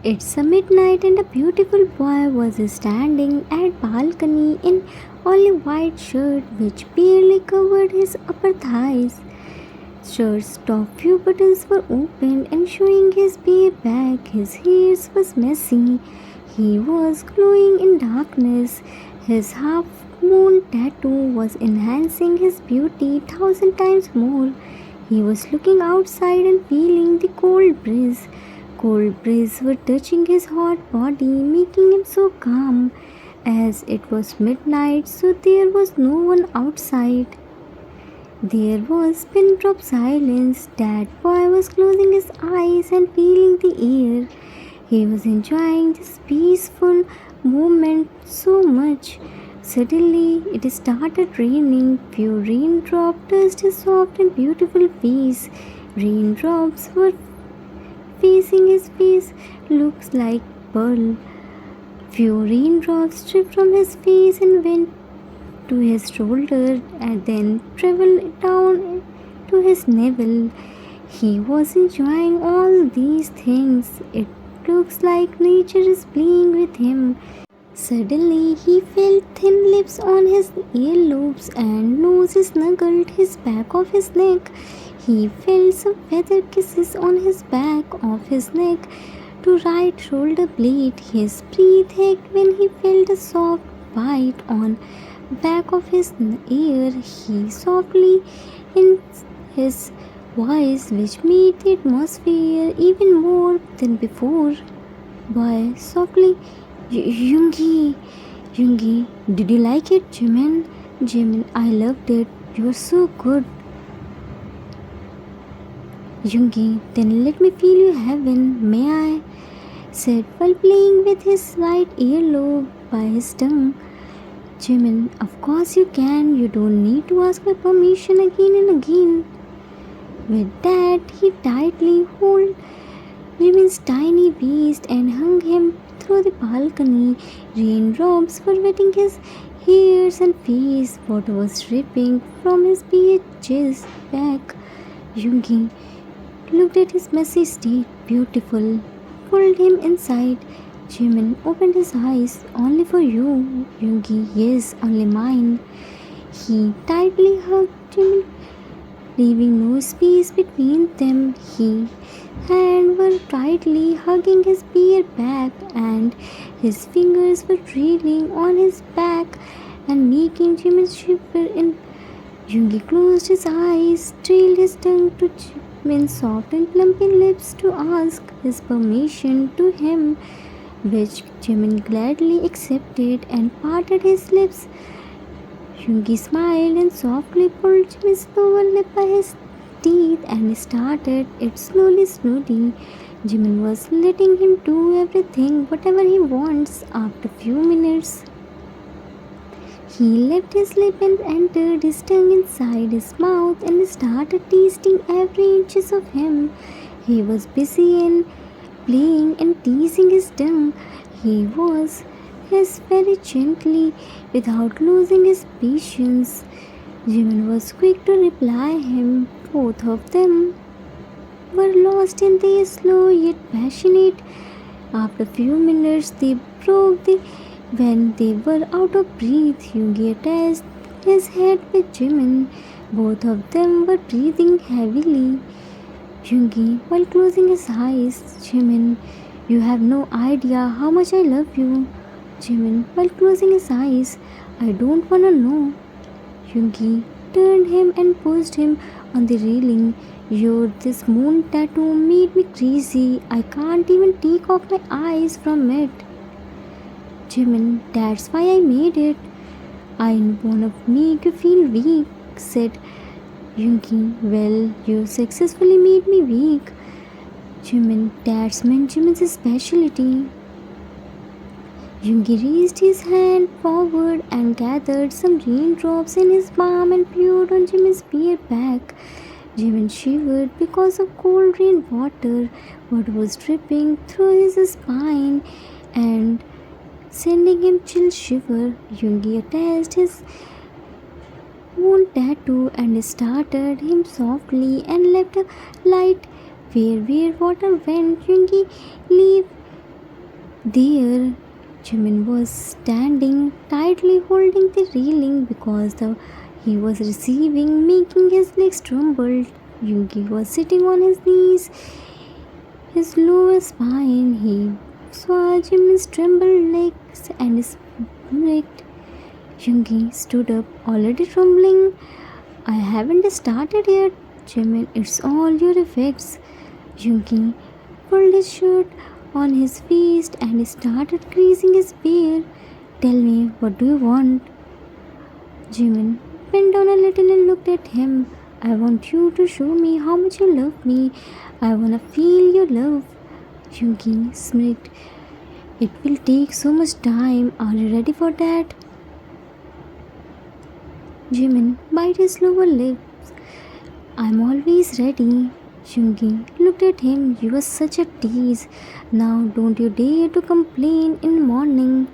It's a midnight and a beautiful boy was standing at balcony in olive white shirt which barely covered his upper thighs. Shirt's top few buttons were open and showing his bare back. His hair was messy. He was glowing in darkness. His half moon tattoo was enhancing his beauty 1,000 times more. He was looking outside and feeling the cold breeze. Cold breeze were touching his hot body, making him so calm. As it was midnight, so there was no one outside. There was pin drop silence. That boy was closing his eyes and feeling the air. He was enjoying this peaceful moment so much. Suddenly, it started raining. Few raindrops touched his soft and beautiful face. Raindrops were facing his face, looks like pearl. Few raindrops dripped from his face and went to his shoulder and then traveled down to his navel. He was enjoying all these things. It looks like nature is playing with him. Suddenly, he felt thin lips on his earlobes and nose snuggled his back of his neck. He felt some feather kisses on his back of his neck to right shoulder blade. His breath ached when he felt a soft bite on back of his ear. He softly in his voice which made the atmosphere even more than before. Boy softly, Yoongi, Yoongi, did you like it, Jimin? Jimin, I loved it. You're so good. Yoongi, then let me feel your heaven, may I? Said while playing with his right earlobe by his tongue. Jimin, of course you can. You don't need to ask my permission again and again. With that, he tightly held Jimin's tiny waist and hung him through the balcony. Raindrops were wetting his hairs and face. Water was dripping from his bare chest back. Yoongi looked at his messy state, beautiful, pulled him inside. Jimin opened his eyes. Only for you, Yoongi. Yes, only mine. He tightly hugged Jimin, leaving no space between them. His hands were tightly hugging his bare back, and his fingers were trailing on his back and making Jimin shiver. In Yoongi closed his eyes, trailed his tongue to Jimin's soft and plumpy lips to ask his permission to him, which Jimin gladly accepted and parted his lips. Yoongi smiled and softly pulled Jimin's lower lip by his teeth and started it slowly. Jimin was letting him do everything, whatever he wants. After few minutes, he left his lip and entered his tongue inside his mouth and started tasting every inch of him. He was busy in playing and teasing his tongue. He was his very gently without losing his patience. Jimin was quick to reply him. Both of them were lost in their slow yet passionate. After few minutes they broke when they were out of breath. Yoongi attached his head with Jimin. Both of them were breathing heavily. Yoongi, while closing his eyes, Jimin, you have no idea how much I love you. Jimin, while closing his eyes, I don't wanna know. Yoongi turned him and pushed him on the railing. This moon tattoo made me crazy. I can't even take off my eyes from it. Jimin, that's why I made it. I wanna make you feel weak, said Yoongi. Well, you successfully made me weak. Jimin, that's Jimin's specialty. Yoongi raised his hand forward and gathered some raindrops in his palm and poured on Jimin's bare back. Jimin shivered because of cold rain water. Water was dripping through his spine and sending him chill shiver. Yoongi attached his moon tattoo and started him softly and left a light where water went. Yoongi leave There, Jimin was standing tightly holding the railing because he was receiving, making his legs tremble. Yoongi was sitting on his knees, his lower spine. He saw Jimin's trembled legs and smirked. Yoongi stood up, already trembling. I haven't started yet, Jimin. It's all your effects. Yoongi pulled his shirt on his waist and started greasing his beard. Tell me, what do you want? Jimin bent down a little and looked at him. I want you to show me how much you love me. I wanna feel your love. Yoongi smirked. It will take so much time. Are you ready for that? Jimin bit his lower lip. I'm always ready. Yoongi looked at him. You are such a tease. Now don't you dare to complain in the morning.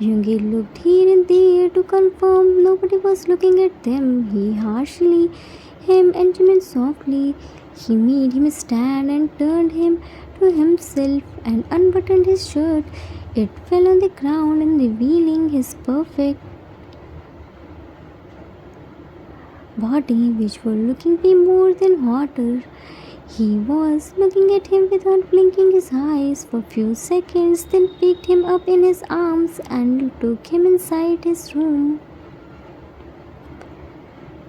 Yoongi looked here and there to confirm nobody was looking at them. He harshly him and Jimin softly. He made him stand and turned him to himself and unbuttoned his shirt. It fell on the ground and revealing his perfect body, which were looking be more than hotter. He was looking at him without blinking his eyes for a few seconds, then picked him up in his arms and took him inside his room.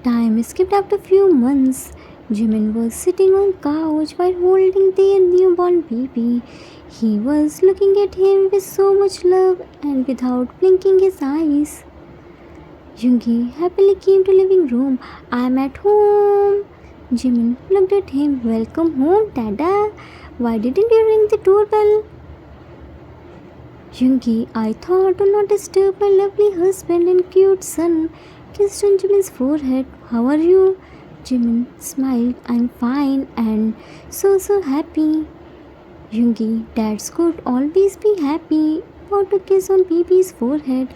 Time skipped after a few months. Jimin was sitting on couch while holding their newborn baby. He was looking at him with so much love and without blinking his eyes. Yoongi happily came to living room. I'm at home. Jimin looked at him. Welcome home, Dada. Why didn't you ring the doorbell? Yoongi, I thought to not disturb my lovely husband and cute son. Kissed on Jimin's forehead. How are you? Jimin smiled. I'm fine and so happy. Yoongi, dads could always be happy. Want to kiss on baby's forehead.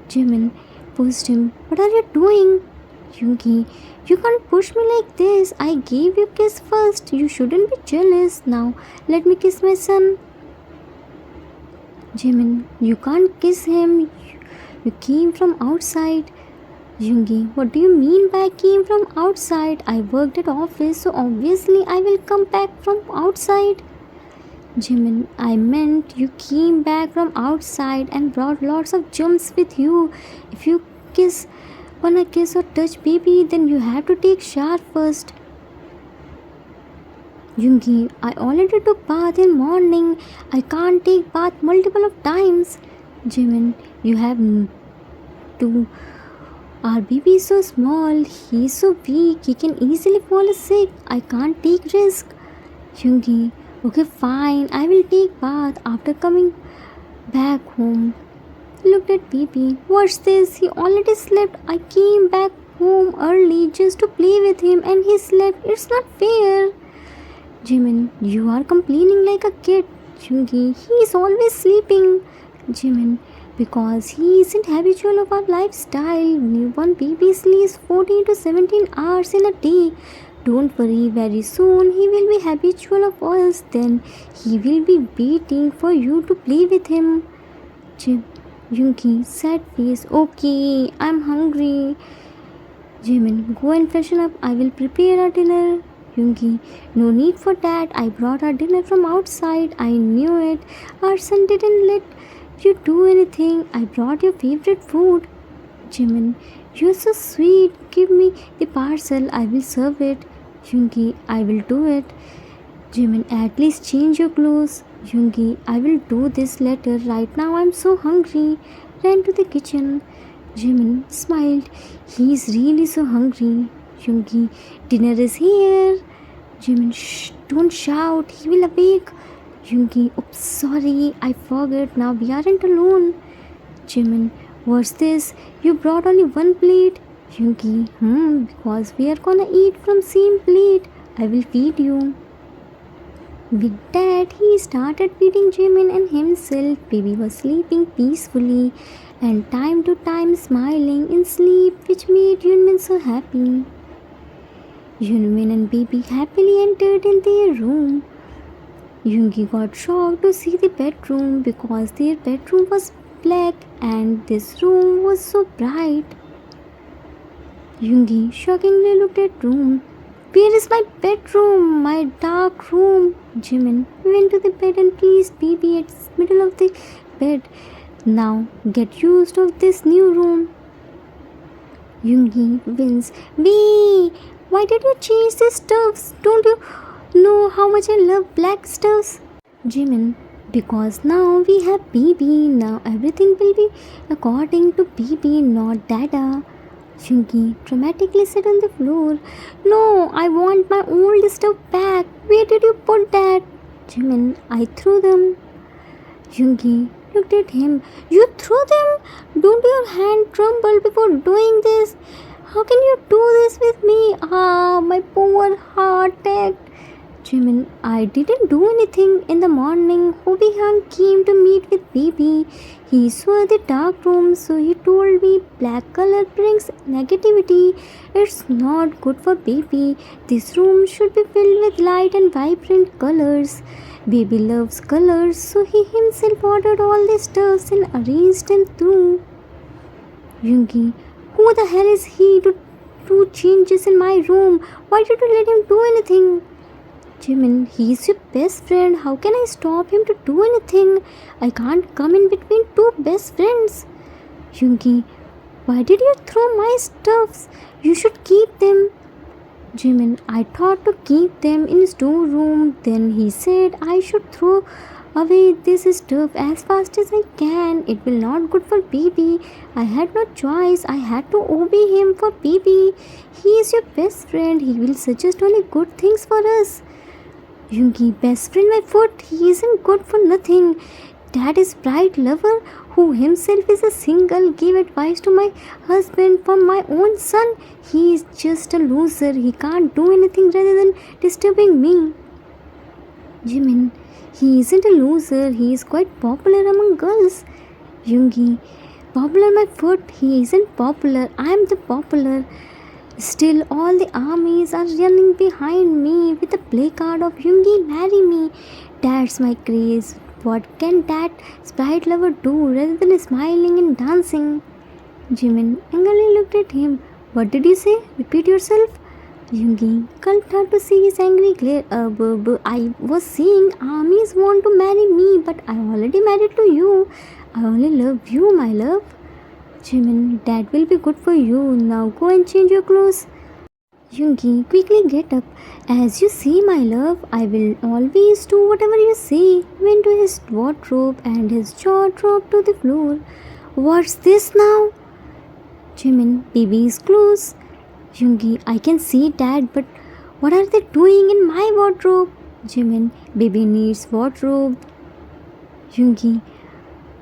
Jimin pushed him. What are you doing? Yoongi, you can't push me like this. I gave you a kiss first. You shouldn't be jealous. Now let me kiss my son. Jimin, you can't kiss him. You came from outside. Yoongi, what do you mean by came from outside? I worked at office, so obviously I will come back from outside. Jimin, I meant you came back from outside and brought lots of germs with you. If you wanna kiss or touch baby, then you have to take shower first. Yoongi, I already took bath in morning. I can't take bath multiple of times. Jimin, you have to. Our baby is so small. He is so weak. He can easily fall sick. I can't take risk. Yoongi, okay, fine. I will take bath after coming back home. Looked at baby. What's this? He already slept. I came back home early just to play with him and he slept. It's not fair. Jimin, you are complaining like a kid. Yoongi, he is always sleeping. Jimin, because he isn't habitual of our lifestyle. Newborn baby sleeps 14 to 17 hours in a day. Don't worry, very soon he will be habitual of us. Then he will be waiting for you to play with him. Yoongi, sad face. Okay, I'm hungry. Jimin, go and freshen up. I will prepare our dinner. Yoongi, no need for that. I brought our dinner from outside. I knew it. Our son didn't let you do anything. I brought your favorite food. Jimin, you're so sweet. Give me the parcel. I will serve it. Yoongi, I will do it. Jimin, at least change your clothes. Yoongi, I will do this later. Right now I'm so hungry. Ran to the kitchen. Jimin smiled. He is really so hungry. Yoongi, dinner is here. Jimin, shh, don't shout. He will awake. Yoongi, oops, sorry, I forgot. Now we aren't alone. Jimin, what's this? You brought only one plate. Yoongi, because we are gonna eat from same plate. I will feed you. With that, he started feeding Jimin and himself. Baby was sleeping peacefully and time to time smiling in sleep, which made Yunmin so happy. Yunmin and baby happily entered in their room. Yoongi got shocked to see the bedroom because their bedroom was black and this room was so bright. Yoongi shockingly looked at room. Where is my bedroom? My dark room. Jimin went to the bed and placed BB at the middle of the bed. Now get used to this new room. Yoongi wins. B, why did you change the stuffs? Don't you know how much I love black stuffs? Jimin, because now we have BB. Now everything will be according to BB, not Dada. Yoongi dramatically sat on the floor. No, I want my old stuff back. Where did you put that? Jimin, I threw them. Yoongi looked at him. You threw them? Don't your hand tremble before doing this? How can you do this with me? Ah, my poor heart ached. Jimin, I didn't do anything. In the morning, Hobie Han came to meet with BB. He saw the dark room, so he told me black color brings negativity. It's not good for baby. This room should be filled with light and vibrant colors. Baby loves colors, so he himself ordered all the stuffs and arranged them through. Yoongi, who the hell is he to do changes in my room? Why did you let him do anything? Jimin, he's your best friend. How can I stop him to do anything? I can't come in between two best friends. Yoongi, why did you throw my stuffs? You should keep them. Jimin, I thought to keep them in storeroom. Then he said I should throw away this stuff as fast as I can. It will not good for baby. I had no choice. I had to obey him for baby. He is your best friend. He will suggest only good things for us. Yoongi, best friend my foot. He isn't good for nothing. Dad is bright lover who himself is a single gave advice to my husband for my own son. He is just a loser. He can't do anything rather than disturbing me. Jimin, he isn't a loser. He is quite popular among girls. Yoongi, popular my foot. He isn't popular. I am the popular. Still, all the armies are running behind me with a placard of Yoongi, marry me. That's my craze. What can that sprite lover do rather than smiling and dancing? Jimin angrily looked at him. What did you say? Repeat yourself. Yoongi gulped hard to see his angry glare. I was saying armies want to marry me, but I already married to you. I only love you, my love. Jimin, that will be good for you. Now go and change your clothes. Yoongi, quickly get up. As you see, my love, I will always do whatever you say. Went to his wardrobe and his jaw dropped to the floor. What's this now? Jimin, baby's clothes. Yoongi, I can see that, but what are they doing in my wardrobe? Jimin, baby needs wardrobe. Yoongi,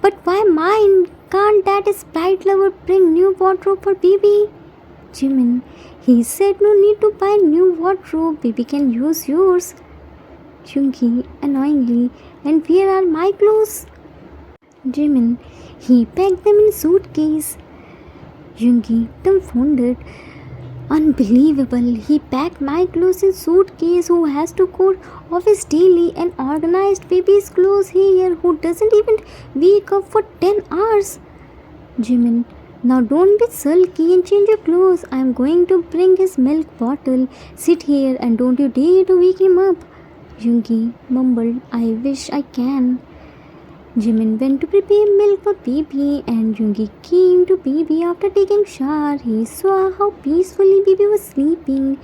but why mine? Can't that sprite lover bring new wardrobe for baby? Jimin, he said no need to buy new wardrobe. Baby can use yours. Yoongi, annoyingly, and where are my clothes? Jimin, he packed them in suitcase. Yoongi, dumbfounded. Unbelievable. He packed my clothes in suitcase. Who has to go office daily and organized baby's clothes here who doesn't even wake up for 10 hours? Jimin, now don't be sulky and change your clothes. I am going to bring his milk bottle. Sit here and don't you dare to wake him up. Yoongi mumbled, I wish I can. Jimin went to prepare milk for baby and Yoongi came to baby after taking shower. He saw how peacefully baby was sleeping.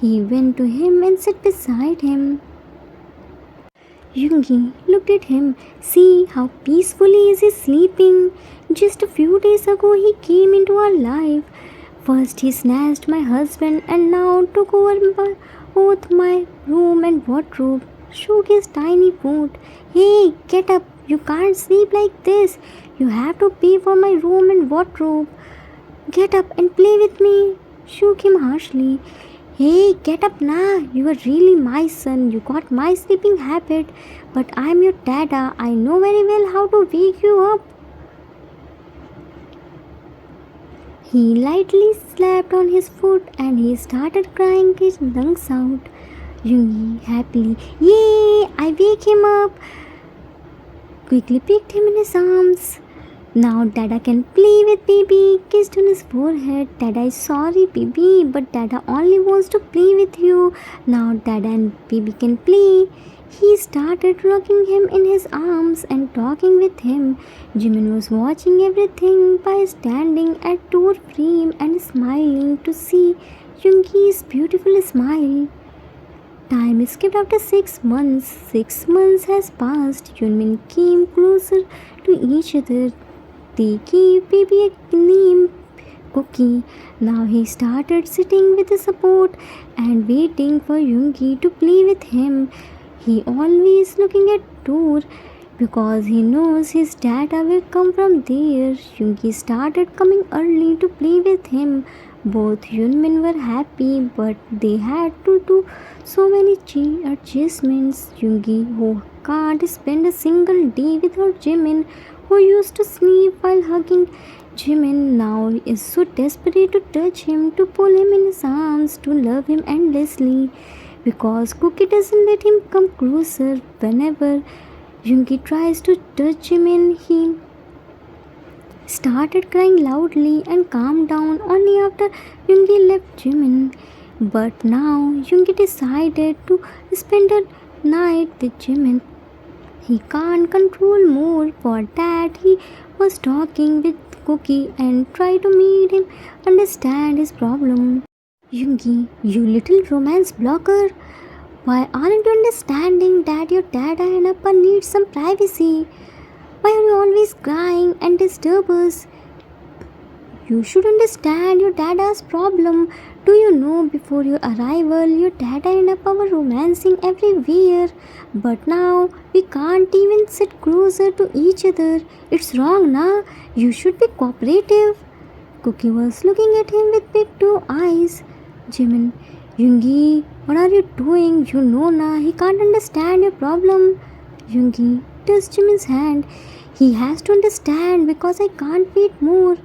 He went to him and sat beside him. Yoongi looked at him. See how peacefully is he sleeping. Just a few days ago he came into our life. First he snatched my husband and now took over both my room and wardrobe. Shook his tiny foot. Hey, get up. You can't sleep like this. You have to pay for my room and wardrobe. Get up and play with me. Shook him harshly. Hey, get up now. You are really my son. You got my sleeping habit. But I am your dada. I know very well how to wake you up. He lightly slapped on his foot and he started crying his lungs out. Yoongi happily, yay! I wake him up. Quickly picked him in his arms. Now Dada can play with baby, kissed on his forehead. Dada is sorry, baby, but Dada only wants to play with you. Now Dada and baby can play. He started rocking him in his arms and talking with him. Jimin was watching everything by standing at door frame and smiling to see Yoongi's beautiful smile. Time skipped after 6 months. 6 months has passed. Yunmin came closer to each other. They gave baby a name, Cookie. Now he started sitting with the support and waiting for Yoongi to play with him. He always looking at door because he knows his data will come from there. Yoongi started coming early to play with him. Both Yunmin were happy, but they had to do so many adjustments. Yoongi, who can't spend a single day without Jimin, who used to sleep while hugging Jimin, now is so desperate to touch him, to pull him in his arms, to love him endlessly. Because Cookie doesn't let him come closer. Whenever Yoongi tries to touch Jimin, he started crying loudly and calmed down only after Yoongi left Jimin. But now Yoongi decided to spend a night with Jimin. He can't control more. For that, he was talking with Cookie and tried to make him understand his problem. Yoongi, you little romance blocker. Why aren't you understanding that your dad and Appa need some privacy? Why are you always crying and disturb us? You should understand your dada's problem. Do you know before your arrival, your dada and Appa were romancing everywhere. But now we can't even sit closer to each other. It's wrong, na? You should be cooperative. Cookie was looking at him with big two eyes. Jimin, Yoongi, what are you doing? You know, na? He can't understand your problem. Yoongi touched Jimin's hand. He has to understand because I can't wait more.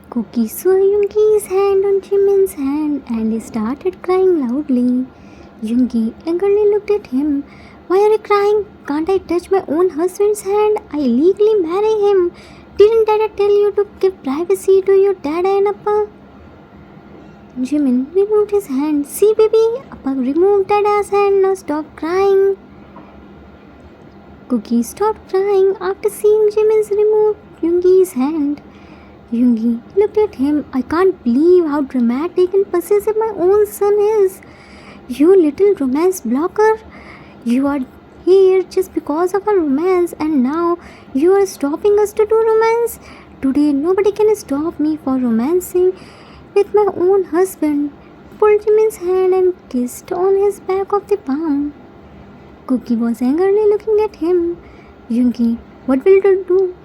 Cookie saw Yoongi's hand on Jimin's hand and he started crying loudly. Yoongi angrily looked at him. Why are you crying? Can't I touch my own husband's hand? I legally marry him. Didn't Dada tell you to give privacy to your Dada and Appa? Jimin removed his hand. See, baby, Appa removed Dada's hand. Now stop crying. Cookie stopped crying after seeing Jimin's remove Yoongi's hand. Yoongi looked at him. I can't believe how dramatic and possessive my own son is. You little romance blocker. You are here just because of our romance and now you are stopping us to do romance. Today nobody can stop me for romancing with my own husband. Pulled Jimin's hand and kissed on his back of the palm. Cookie was angrily looking at him. Yoongi, what will you do?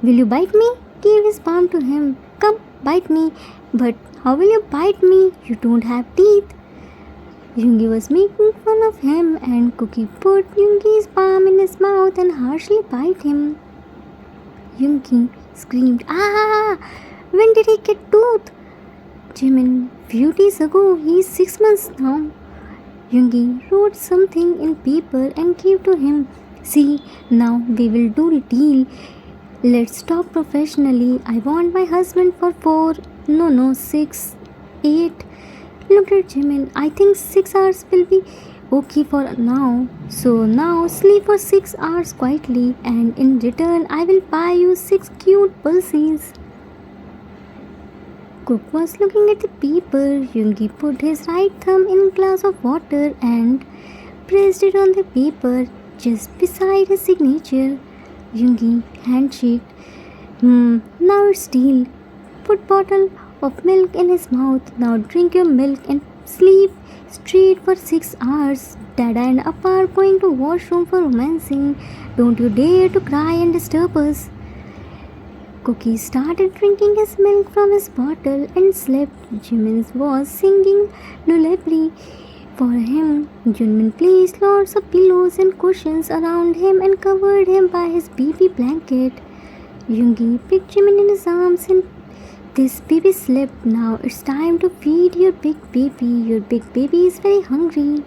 Will you bite me? Gave his palm to him. Come, bite me. But how will you bite me? You don't have teeth. Yoongi was making fun of him and Cookie put Yoongi's palm in his mouth and harshly bite him. Yoongi screamed, ah! When did he get tooth? Jimin, few days ago. He's 6 months now. Yoongi wrote something in paper and gave to him. See, now we will do a deal. Let's talk professionally. I want my husband for 4, no, 6, 8. Looked at Jimin. I think 6 hours will be okay for now. So now sleep for 6 hours quietly and in return I will buy you 6 cute pussies. Cook was looking at the paper. Yoongi put his right thumb in a glass of water and pressed it on the paper just beside his signature. Yoongi handshake. Now it's deal. Put bottle of milk in his mouth. Now drink your milk and sleep straight for 6 hours. Dada and Appa are going to washroom for romancing. Don't you dare to cry and disturb us. Cookie started drinking his milk from his bottle and slept. Jimin was singing lullaby for him. Junmin placed lots of pillows and cushions around him and covered him by his baby blanket. Yoongi picked Jimin in his arms and This baby slept. Now it's time to feed your big baby. Your big baby is very hungry.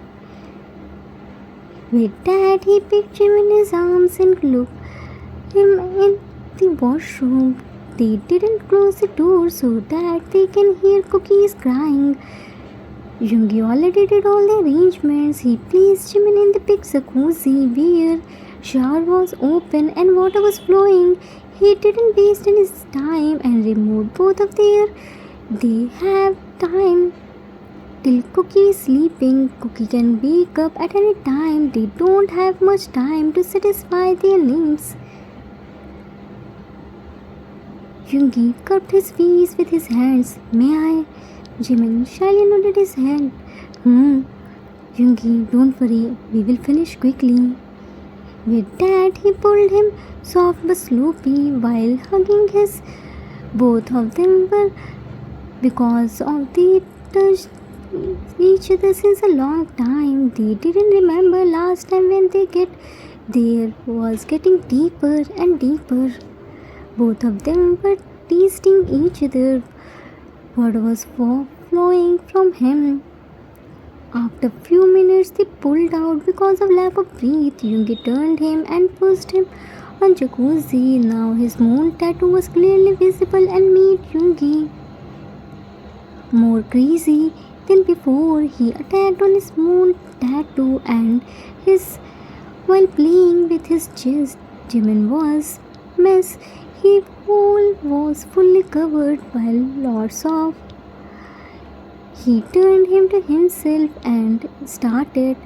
With that, he picked him in his arms and looked him in the washroom. They didn't close the door so that they can hear Cookies crying. Yoongi already did all the arrangements. He placed Jimin in the big jacuzzi where shower was open and water was flowing. He didn't waste any time and removed both of their. They have time till Cookie is sleeping. Cookie can wake up at any time. They don't have much time to satisfy their needs. Yoongi cupped his face with his hands. May I? Jimin shyly nodded his head. Yoongi, don't worry. We will finish quickly. With that, he pulled him soft but slowly while hugging his. Both of them were because of they touched each other since a long time. They didn't remember last time when they get there was getting deeper and deeper. Both of them were tasting each other. What was flowing from him. After a few minutes, they pulled out because of lack of breath. Yoongi turned him and pushed him on jacuzzi. Now his moon tattoo was clearly visible and made Yoongi more crazy than before. He attacked on his moon tattoo and his while playing with his chest. Jimin was mess. His whole was fully covered by lots of. He turned him to himself and started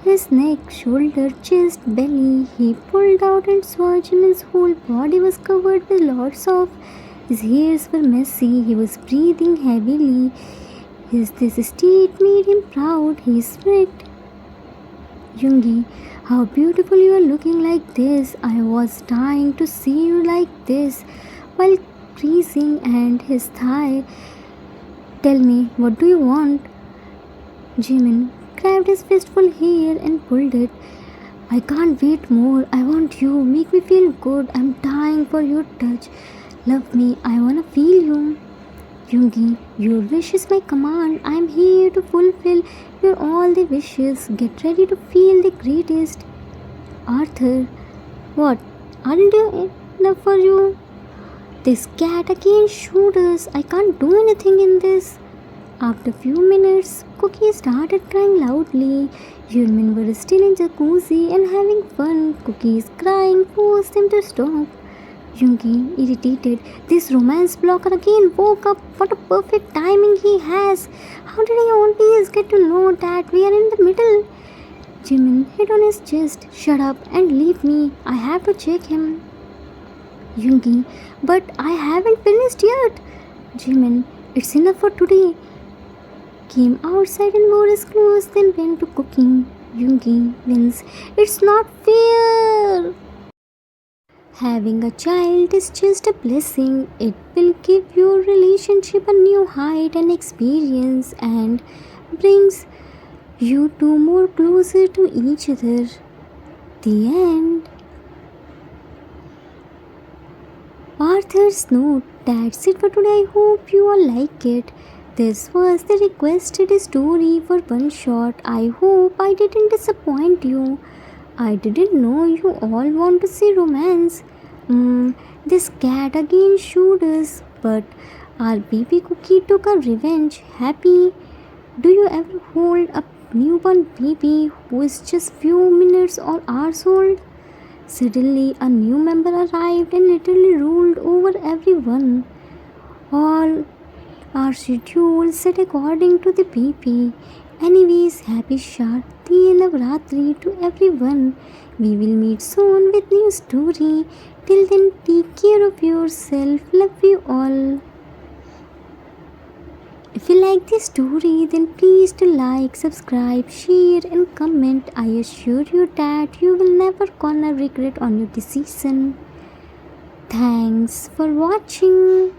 his neck, shoulder, chest, belly. He pulled out and saw Jimin's whole body was covered with lots of. His hairs were messy. He was breathing heavily. This state made him proud. He smirked. Yoongi, how beautiful you are looking like this. I was dying to see you like this. While creasing and his thigh. Tell me, what do you want? Jimin grabbed his fistful hair and pulled it. I can't wait more. I want you. Make me feel good. I'm dying for your touch. Love me. I wanna feel you. Yoongi, your wish is my command. I'm here to fulfill your all the wishes. Get ready to feel the greatest. Arthur, what? Aren't you enough for you? This cat again showed us. I can't do anything in this. After a few minutes, Cookie started crying loudly. Human were still in jacuzzi and having fun. Cookie's crying forced them to stop. Yoongi, irritated, this romance blocker again woke up. What a perfect timing he has. How did he always get to know that we are in the middle? Jimin hit on his chest. Shut up and leave me. I have to check him. Yoongi, but I haven't finished yet. Jimin, it's enough for today. Came outside and wore his clothes, then went to cooking. Yoongi wins. It's not fair. Having a child is just a blessing. It will give your relationship a new height and experience and brings you two more closer to each other. The end. Arthur's note. That's it for today. I hope you all like it. This was the requested story for one shot. I hope I didn't disappoint you. I didn't know you all want to see romance. This cat again showed us, but our baby Cookie took a revenge. Happy? Do you ever hold a newborn baby who is just few minutes or hours old? Suddenly, a new member arrived and literally ruled over everyone. All our schedules set according to the baby. Anyways, happy Sharti Navratri to everyone. We will meet soon with new story. Till then, take care of yourself. Love you all. If you like this story, then please do like, subscribe, share and comment. I assure you that you will never gonna regret on your decision. Thanks for watching.